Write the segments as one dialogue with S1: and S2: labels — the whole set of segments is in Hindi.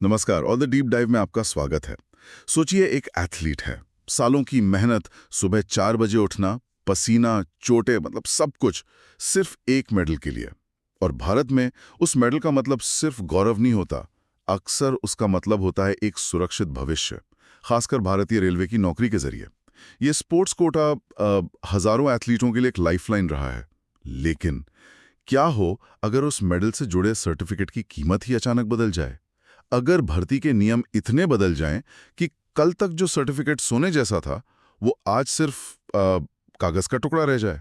S1: नमस्कार और द डीप डाइव में आपका स्वागत है। सोचिए एक एथलीट है, सालों की मेहनत, सुबह 4 बजे उठना, पसीना, चोटें, मतलब सब कुछ सिर्फ एक मेडल के लिए। और भारत में उस मेडल का मतलब सिर्फ गौरव नहीं होता, अक्सर उसका मतलब होता है एक सुरक्षित भविष्य, खासकर भारतीय रेलवे की नौकरी के जरिए। ये स्पोर्ट्स कोटा हजारों एथलीटों के लिए एक लाइफलाइन रहा है। लेकिन क्या हो अगर उस मेडल से जुड़े सर्टिफिकेट की कीमत ही अचानक बदल जाए? अगर भर्ती के नियम इतने बदल जाएं कि कल तक जो सर्टिफिकेट सोने जैसा था वो आज सिर्फ कागज का टुकड़ा रह जाए।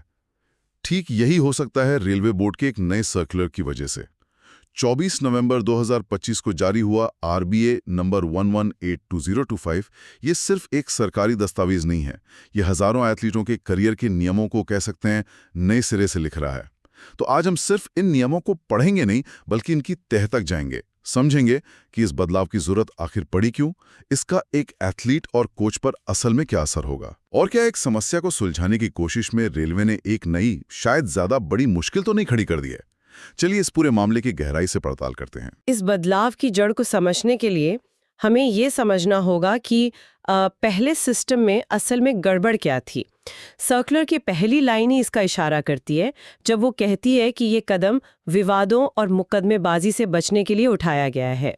S1: ठीक यही हो सकता है रेलवे बोर्ड के एक नए सर्कुलर की वजह से। 24 नवंबर 2025 को जारी हुआ आरबीए नंबर 118225 ये सिर्फ एक सरकारी दस्तावेज नहीं है, ये हजारों एथलीटों के करियर के नियमों को कह सकते हैं नए सिरे से लिख रहा है। तो आज हम सिर्फ इन नियमों को पढ़ेंगे नहीं, बल्कि इनकी तह तक जाएंगे, समझेंगे कि इस बदलाव की जरूरत आखिर पड़ी क्यों, इसका एक एथलीट और कोच पर असल में क्या असर होगा, और क्या एक समस्या को सुलझाने की कोशिश में रेलवे ने एक नई, शायद ज्यादा बड़ी मुश्किल तो नहीं खड़ी कर दी है। चलिए इस पूरे मामले की गहराई से पड़ताल करते हैं।
S2: इस बदलाव की जड़ को समझने के लिए हमें ये समझना होगा कि पहले सिस्टम में असल में गड़बड़ क्या थी। सर्कुलर की पहली लाइन ही इसका इशारा करती है, जब वो कहती है कि ये कदम विवादों और मुकदमेबाजी से बचने के लिए उठाया गया है।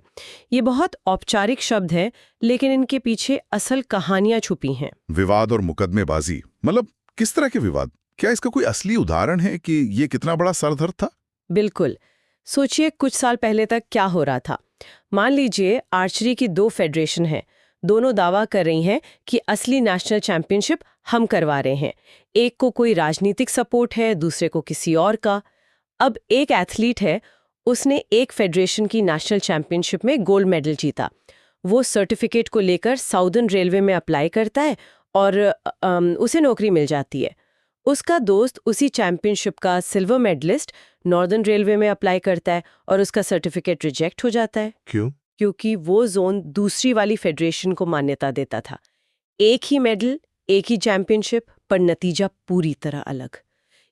S2: ये बहुत औपचारिक शब्द हैं, लेकिन इनके पीछे असल कहानियां छुपी हैं।
S1: विवाद और मुकदमेबाजी मतलब किस तरह के विवाद? क्या इसका कोई असली उदाहरण है कि ये कितना बड़ा सरदर्द था?
S2: बिल्कुल। सोचिए कुछ साल पहले तक क्या हो रहा था। मान लीजिए आर्चरी की 2 फेडरेशन हैं, दोनों दावा कर रही हैं कि असली नेशनल चैंपियनशिप हम करवा रहे हैं। एक को कोई राजनीतिक सपोर्ट है, दूसरे को किसी और का। अब एक एथलीट है, उसने एक फेडरेशन की नेशनल चैंपियनशिप में गोल्ड मेडल जीता। वो सर्टिफिकेट को लेकर साउदर्न रेलवे में अप्लाई करता है और उसे नौकरी मिल जाती है। उसका दोस्त उसी चैंपियनशिप का सिल्वर मेडलिस्ट नॉर्दर्न रेलवे में अप्लाई करता है और उसका सर्टिफिकेट रिजेक्ट हो जाता है।
S1: क्यों?
S2: क्योंकि वो जोन दूसरी वाली फेडरेशन को मान्यता देता था। एक ही मेडल, एक ही चैंपियनशिप, पर नतीजा पूरी तरह अलग।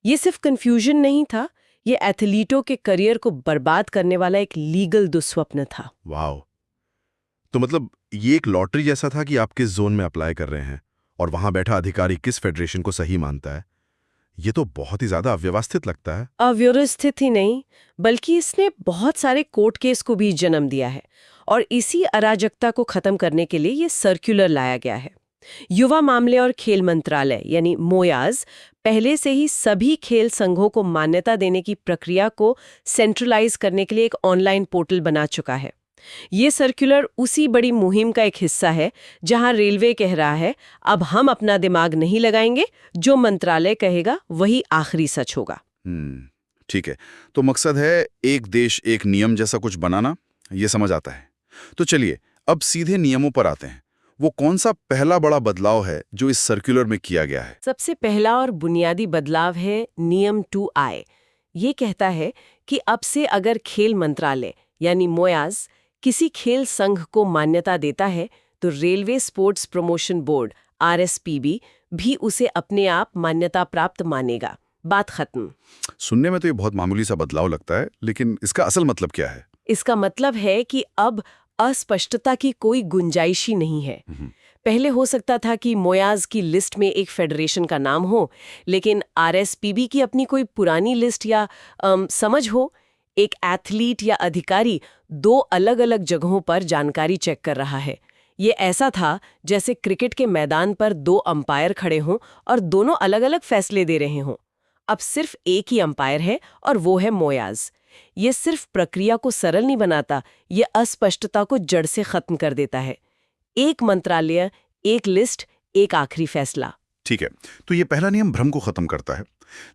S2: ये सिर्फ कंफ्यूजन नहीं था, ये एथलीटों के करियर को बर्बाद करने वाला एक लीगल दुस्वप्न था।
S3: वाह! तो मतलब ये एक लॉटरी जैसा था कि आप किस जोन में अप्लाई कर रहे हैं और वहां बैठा अधिकारी किस फेडरेशन को सही मानता है। ये तो बहुत ही ज्यादा अव्यवस्थित लगता है।
S2: अव्यवस्थित ही नहीं, बल्कि इसने बहुत सारे कोर्ट केस को भी जन्म दिया है। और इसी अराजकता को खत्म करने के लिए ये सर्कुलर लाया गया है। युवा मामले और खेल मंत्रालय यानी मोयाज पहले से ही सभी खेल संघों को मान्यता देने की प्रक्रिया को सेंट्रलाइज करने के लिए एक ऑनलाइन पोर्टल बना चुका है। ये सर्कुलर उसी बड़ी मुहिम का एक हिस्सा है, जहां रेलवे कह रहा है अब हम अपना दिमाग नहीं लगाएंगे, जो मंत्रालय कहेगा वही आखिरी सच होगा।
S3: ठीक है, तो मकसद है एक देश एक नियम जैसा कुछ बनाना, ये समझ आता है। तो चलिए अब सीधे नियमों पर आते हैं। वो कौन सा पहला बड़ा बदलाव है जो इस सर्कुलर में किया गया है?
S2: सबसे पहला और बुनियादी बदलाव है नियम 2I। ये कहता है कि अब से अगर खेल मंत्रालय यानी मोयाज किसी खेल संघ को मान्यता देता है, तो railway sports promotion board RSPB भी उसे अपने आप मान्यता प्राप्त मानेगा। बात खत्म।
S3: सुनने में तो ये बहुत मामूली सा बदलाव लगता है, लेकिन इसका असल मतलब क्या है?
S2: इसका मतलब है कि अब अस्पष्टता की कोई गुंजाइश ही नहीं है। पहले हो सकता था कि मोयाज की लिस्ट में एक फेडरेशन का नाम हो, लेकिन RSPB की अपनी कोई पुरानी लिस्ट या समझ हो। एक एथलीट या अधिकारी 2 अलग-अलग जगहों पर जानकारी चेक कर रहा है। ये ऐसा था जैसे क्रिकेट के मैदान पर 2 अंपायर खड़े हों और दोनों अलग-अलग फैसले दे रहे हों। अब सिर्फ एक ही अंपायर है और वो है मोयाज। ये सिर्फ प्रक्रिया को सरल नहीं बनाता, ये अस्पष्टता को जड़ से खत्म कर देता है। एक मंत्रालय, एक लिस्ट, एक आखिरी फैसला।
S3: ठीक है, तो ये पहला नियम भ्रम को खत्म करता है,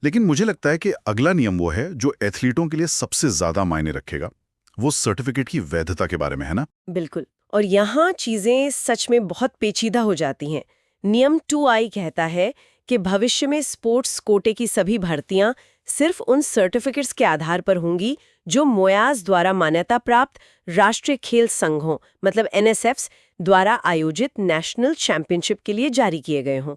S3: लेकिन मुझे लगता है कि अगला नियम वो है जो एथलीटों के लिए सबसे ज्यादा मायने रखेगा। वो सर्टिफिकेट की वैधता के बारे में है ना?
S2: बिल्कुल। और यहाँ चीजें सच में बहुत पेचीदा हो जाती हैं। नियम 2I कहता है कि भविष्य में स्पोर्ट्स कोटे की सभी भर्तियां सिर्फ उन सर्टिफिकेट्स के आधार पर होंगी जो मोयाज द्वारा मान्यता प्राप्त राष्ट्रीय खेल संघों मतलब NSFs द्वारा आयोजित नेशनल चैंपियनशिप के लिए जारी किए गए हों।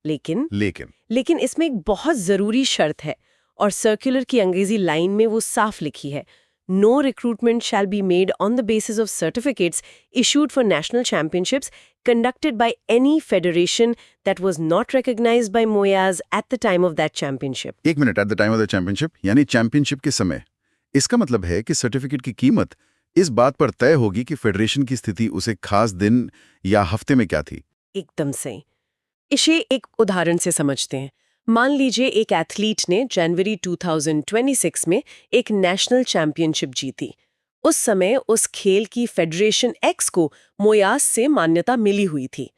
S2: लेकिन इसमें एक बहुत जरूरी शर्त है, और सर्कुलर की अंग्रेजी लाइन में वो साफ लिखी है। no recruitment shall be made on the basis of certificates issued for national championships conducted by any federation that was not recognized by Moyaz at the time of that championship.
S3: एक minute, at the time of the championship यानी चैंपियनशिप के समय। इसका मतलब है कि सर्टिफिकेट की कीमत इस बात पर तय होगी कि फेडरेशन की स्थिति उसे खास दिन या हफ्ते में क्या थी।
S2: एकदम सही। इसे एक उदाहरण से समझते हैं। मान लीजिए एक एथलीट ने जनवरी 2026 में एक नेशनल चैंपियनशिप जीती। उस समय उस खेल की फेडरेशन एक्स को मोयास से मान्यता मिली हुई थी,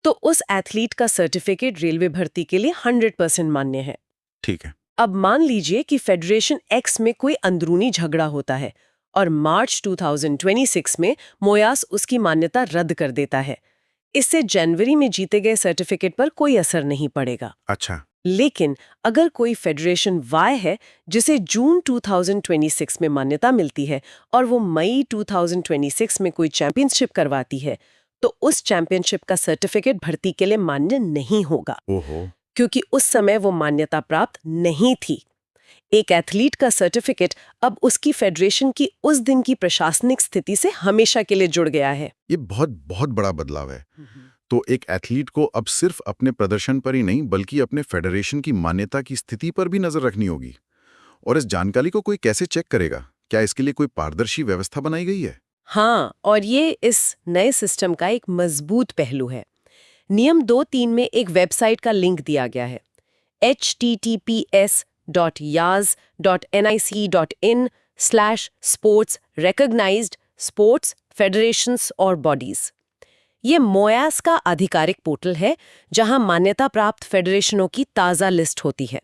S2: तो उस एथलीट का सर्टिफिकेट रेलवे भर्ती के लिए 100% मान्य है।
S3: ठीक है।
S2: अब मान लीजिए कि फेडरेशन एक्स में कोई अंदरूनी झगड़ा होता है और मार्च 2026 में मोयास उसकी मान्यता रद्द कर देता है। इससे जनवरी में जीते गए सर्टिफिकेट पर कोई असर नहीं पड़ेगा।
S3: अच्छा।
S2: लेकिन अगर कोई फेडरेशन वाई है जिसे जून 2026 में मान्यता मिलती है और वो मई 2026 में कोई चैंपियनशिप करवाती है, तो उस चैंपियनशिप का सर्टिफिकेट भर्ती के लिए मान्य नहीं होगा।
S3: ओहो।
S2: क्योंकि उस समय वो मान्यता प्राप्त नहीं थी। एक एथलीट का सर्टिफिकेट अब उसकी फेडरेशन की उस दिन की प्रशासनिक स्थिति से हमेशा के लिए जुड़ गया है।
S3: ये बहुत बहुत बड़ा बदलाव है। तो एक एथलीट को अब सिर्फ अपने प्रदर्शन पर ही नहीं बल्कि अपने फेडरेशन की मान्यता की स्थिति पर भी नजर रखनी होगी। और इस जानकारी को कोई कैसे चेक करेगा? क्या इसके लिए कोई पारदर्शी व्यवस्था बनाई गई है?
S2: हाँ, और ये इस नए सिस्टम का एक मजबूत पहलू है। नियम 2(3) में एक वेबसाइट का लिंक दिया गया है, https://sports-recognized-sports-federations और bodies। ये मोयास का आधिकारिक पोर्टल है जहां मान्यता प्राप्त फेडरेशनों की ताज़ा लिस्ट होती है।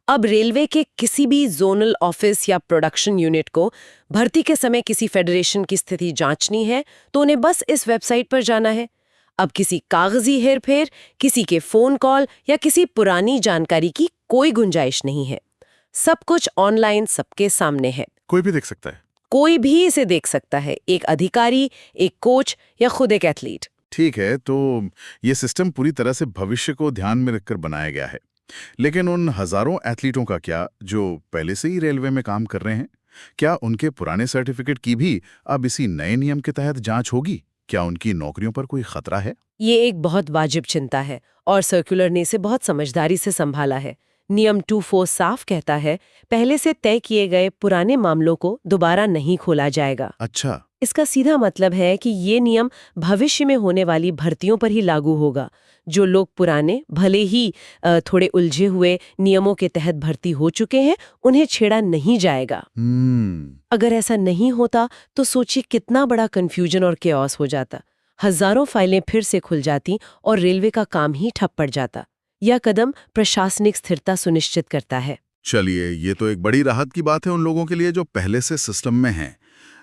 S2: अब रेलवे के किसी भी जोनल ऑफिस या प्रोडक्शन यूनिट को भर्ती के समय किसी फेडरेशन की स्थिति जांचनी है तो उन्हें बस इस वेबसाइट पर जाना है। अब किसी कागजी हेरफेर, किसी के फोन कॉल या किसी पुरानी जानकारी की कोई गुंजाइश नहीं है। सब कुछ ऑनलाइन सबके सामने है।
S3: कोई भी देख सकता है।
S2: कोई भी इसे देख सकता है, एक अधिकारी, एक कोच या खुद एक एथलीट।
S3: ठीक है, तो ये सिस्टम पूरी तरह से भविष्य को ध्यान में रखकर बनाया गया है। लेकिन उन हजारों एथलीटों का क्या जो पहले से ही रेलवे में काम कर रहे हैं? क्या उनके पुराने सर्टिफिकेट की भी अब इसी नए नियम के तहत जांच होगी? क्या उनकी नौकरियों पर कोई खतरा है?
S2: ये एक बहुत वाजिब चिंता है और सर्कुलर ने इसे बहुत समझदारी से संभाला है। नियम 2(4) साफ कहता है, पहले से तय किए गए पुराने मामलों को दोबारा नहीं खोला जाएगा।
S3: अच्छा।
S2: इसका सीधा मतलब है कि ये नियम भविष्य में होने वाली भर्तियों पर ही लागू होगा। जो लोग पुराने, भले ही थोड़े उलझे हुए नियमों के तहत भर्ती हो चुके हैं, उन्हें छेड़ा नहीं जाएगा। अगर ऐसा नहीं होता तो सोचिए कितना बड़ा कंफ्यूजन और केओस हो जाता। हजारों फाइलें फिर से खुल जाती और रेलवे का काम ही ठप पड़ जाता। यह कदम प्रशासनिक स्थिरता सुनिश्चित करता है।
S3: चलिए, ये तो एक बड़ी राहत की बात है उन लोगों के लिए जो पहले से सिस्टम में हैं।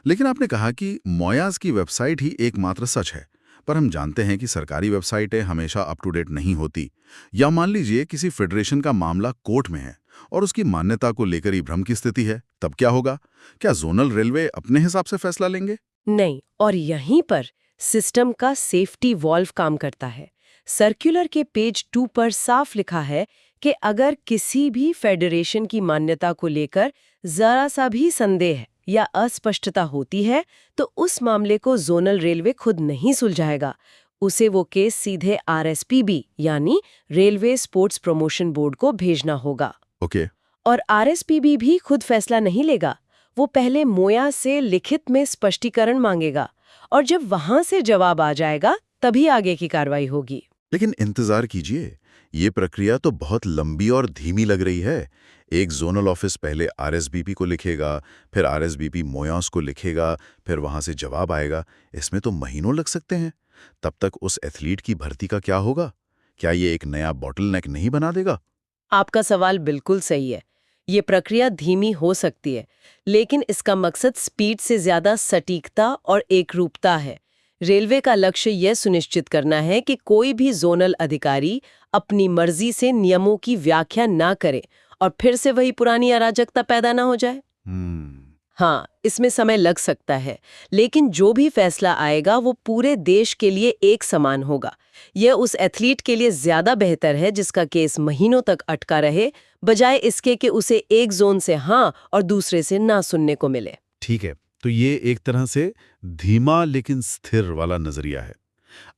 S3: लेकिन आपने कहा कि मोयास की वेबसाइट ही एकमात्र सच है, पर हम जानते हैं कि सरकारी वेबसाइटें हमेशा अप टू डेट नहीं होती। या मान लीजिए किसी फेडरेशन का मामला कोर्ट में है और उसकी मान्यता को लेकर ही भ्रम की स्थिति है, तब क्या होगा? क्या जोनल रेलवे अपने हिसाब से फैसला लेंगे?
S2: नहीं, और यहीं पर सिस्टम का सेफ्टी वॉल्व काम करता है। सर्कुलर के पेज 2 पर साफ लिखा है कि अगर किसी भी फेडरेशन की मान्यता को लेकर जरा सा भी संदेह या अस्पष्टता होती है तो उस मामले को जोनल रेलवे खुद नहीं सुलझाएगा। उसे वो केस सीधे RSPB यानी रेलवे स्पोर्ट्स प्रमोशन बोर्ड को भेजना होगा।
S3: ओके।
S2: और RSPB भी खुद फैसला नहीं लेगा, वो पहले मोयास से लिखित में स्पष्टीकरण मांगेगा और जब वहां से जवाब आ जाएगा तभी आगे की कार्रवाई होगी।
S3: लेकिन इंतजार कीजिए, ये प्रक्रिया तो बहुत लंबी और धीमी लग रही है। एक जोनल ऑफिस पहले RSBP को लिखेगा, फिर RSBP मोयास को लिखेगा, फिर वहां से जवाब आएगा। इसमें तो महीनों लग सकते हैं। तब तक उस एथलीट की भर्ती का क्या होगा? क्या ये एक नया बॉटलनेक नहीं बना देगा?
S2: आपका सवाल बिल्कुल सही है। ये प्रक्रिया धीमी हो सकती है, लेकिन इसका मकसद स्पीड से ज्यादा सटीकता और एकरूपता है। रेलवे का लक्ष्य यह सुनिश्चित करना है कि कोई भी जोनल अधिकारी अपनी मर्जी से नियमों की व्याख्या ना करे और फिर से वही पुरानी अराजकता पैदा ना हो जाए। हाँ, इसमें समय लग सकता है, लेकिन जो भी फैसला आएगा वो पूरे देश के लिए एक समान होगा। यह उस एथलीट के लिए ज्यादा बेहतर है जिसका केस महीनों तक अटका रहे, बजाय इसके कि उसे एक जोन से हाँ और दूसरे से ना सुनने को मिले।
S4: ठीक है, तो ये एक तरह से धीमा लेकिन स्थिर वाला नजरिया है।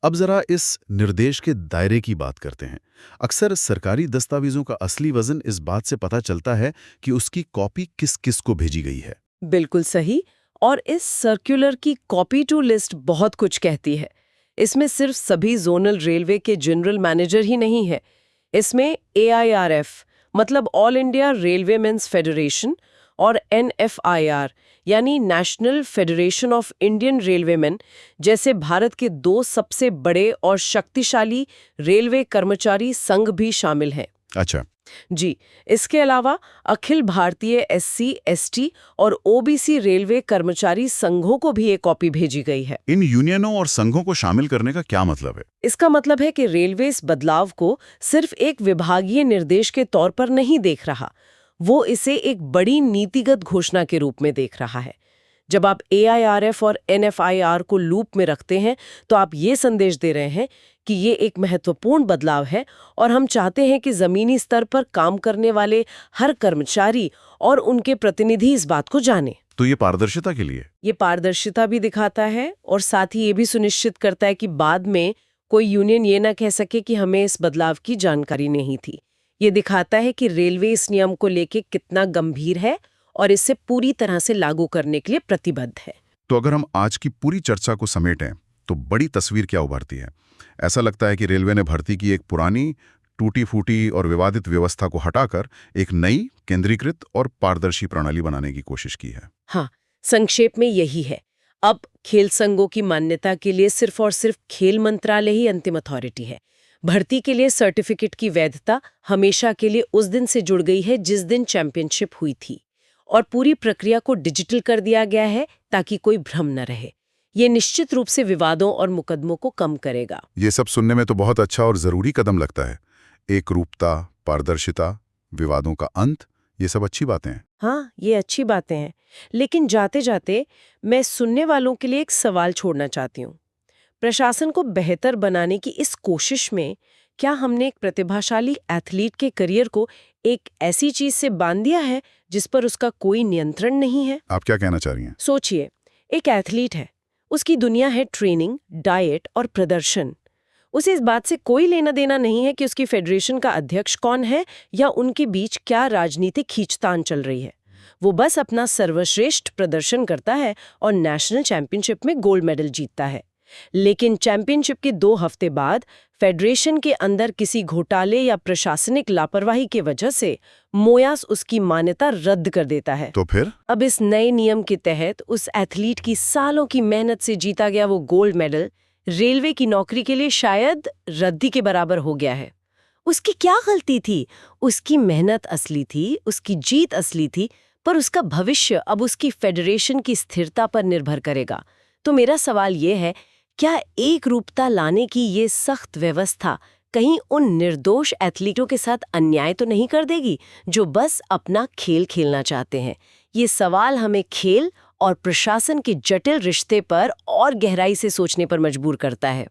S4: अब जरा इस निर्देश के दायरे की बात करते हैं। अक्सर सरकारी दस्तावेजों का असली वजन इस बात से पता चलता है कि उसकी कॉपी किस किस को भेजी गई है।
S2: बिल्कुल सही। और इस सर्कुलर की कॉपी टू लिस्ट बहुत कुछ कहती है। इसमें सिर्फ सभी जोनल रेलवे के जनरल मैनेजर ही नहीं है। इसमें AIRF मतलब ऑल इंडिया रेलवेमेंस फेडरेशन और NFIR यानी नेशनल फेडरेशन ऑफ इंडियन रेलवेमेन जैसे भारत के 2 सबसे बड़े और शक्तिशाली रेलवे कर्मचारी संघ भी शामिल हैं।
S3: अच्छा।
S2: जी, इसके अलावा अखिल भारतीय SC, ST और OBC रेलवे कर्मचारी संघों को भी एक कॉपी भेजी गई है।
S3: इन यूनियनों और संघों को शामिल करने का क्या मतलब है?
S2: इसका मतलब है कि रेलवे इस बदलाव को सिर्फ एक विभागीय निर्देश के तौर पर नहीं देख रहा, वो इसे एक बड़ी नीतिगत घोषणा के रूप में देख रहा है। जब आप AIRF और NFIR को लूप में रखते हैं तो आप ये संदेश दे रहे हैं कि ये एक महत्वपूर्ण बदलाव है और हम चाहते हैं कि जमीनी स्तर पर काम करने वाले हर कर्मचारी और उनके प्रतिनिधि इस बात को जानें।
S3: तो ये पारदर्शिता के लिए?
S2: ये पारदर्शिता भी दिखाता है और साथ ही ये भी सुनिश्चित करता है कि बाद में कोई यूनियन ये ना कह सके कि हमें इस बदलाव की जानकारी नहीं थी। ये दिखाता है कि रेलवे इस नियम को लेके कितना गंभीर है और इसे पूरी तरह से लागू करने के लिए प्रतिबद्ध है।
S3: तो अगर हम आज की पूरी चर्चा को समेटें तो बड़ी तस्वीर क्या उभरती है? ऐसा लगता है कि रेलवे ने भर्ती की एक पुरानी, टूटी-फूटी और विवादित व्यवस्था को हटाकर एक नई, केंद्रीकृत और पारदर्शी प्रणाली बनाने की कोशिश की है।
S2: हाँ, संक्षेप में यही है। अब खेल संघों की मान्यता के लिए सिर्फ और सिर्फ खेल मंत्रालय ही अंतिम अथॉरिटी है। भर्ती के लिए सर्टिफिकेट की वैधता हमेशा के लिए उस दिन से जुड़ गई है जिस दिन चैंपियनशिप हुई थी, और पूरी प्रक्रिया को डिजिटल कर दिया गया है ताकि कोई भ्रम न रहे। ये निश्चित रूप से विवादों और मुकदमों को कम करेगा।
S3: ये सब सुनने में तो बहुत अच्छा और जरूरी कदम लगता है। एक रूपता, पारदर्शिता, विवादों का अंत, ये सब अच्छी बातें हैं।
S2: हाँ, ये अच्छी बातें हैं, लेकिन जाते जाते मैं सुनने वालों के लिए एक सवाल छोड़ना चाहती हूँ। प्रशासन को बेहतर बनाने की इस कोशिश में क्या हमने एक प्रतिभाशाली एथलीट के करियर को एक ऐसी चीज से बांध दिया है जिस पर उसका कोई नियंत्रण नहीं है?
S3: आप क्या कहना चाह रही हैं?
S2: सोचिए, एक एथलीट है, उसकी दुनिया है ट्रेनिंग, डाइट और प्रदर्शन। उसे इस बात से कोई लेना देना नहीं है कि उसकी फेडरेशन का अध्यक्ष कौन है या उनके बीच क्या राजनीतिक खींचतान चल रही है। वो बस अपना सर्वश्रेष्ठ प्रदर्शन करता है और नेशनल चैंपियनशिप में गोल्ड मेडल जीतता है। लेकिन चैंपियनशिप के 2 हफ्ते बाद फेडरेशन के अंदर किसी घोटाले या प्रशासनिक लापरवाही की वजह से मोयास उसकी मान्यता रद्द कर देता है।
S3: तो फिर?
S2: अब इस नए नियम के तहत उस एथलीट की सालों की मेहनत से जीता गया वो गोल्ड मेडल रेलवे की नौकरी के लिए शायद रद्दी के बराबर हो गया है। उसकी क्या गलती थी? उसकी मेहनत असली थी, उसकी जीत असली थी, पर उसका भविष्य अब उसकी फेडरेशन की स्थिरता पर निर्भर करेगा। तो मेरा सवाल ये है, क्या एक रूपता लाने की ये सख्त व्यवस्था कहीं उन निर्दोष एथलीटों के साथ अन्याय तो नहीं कर देगी जो बस अपना खेल खेलना चाहते हैं? ये सवाल हमें खेल और प्रशासन के जटिल रिश्ते पर और गहराई से सोचने पर मजबूर करता है।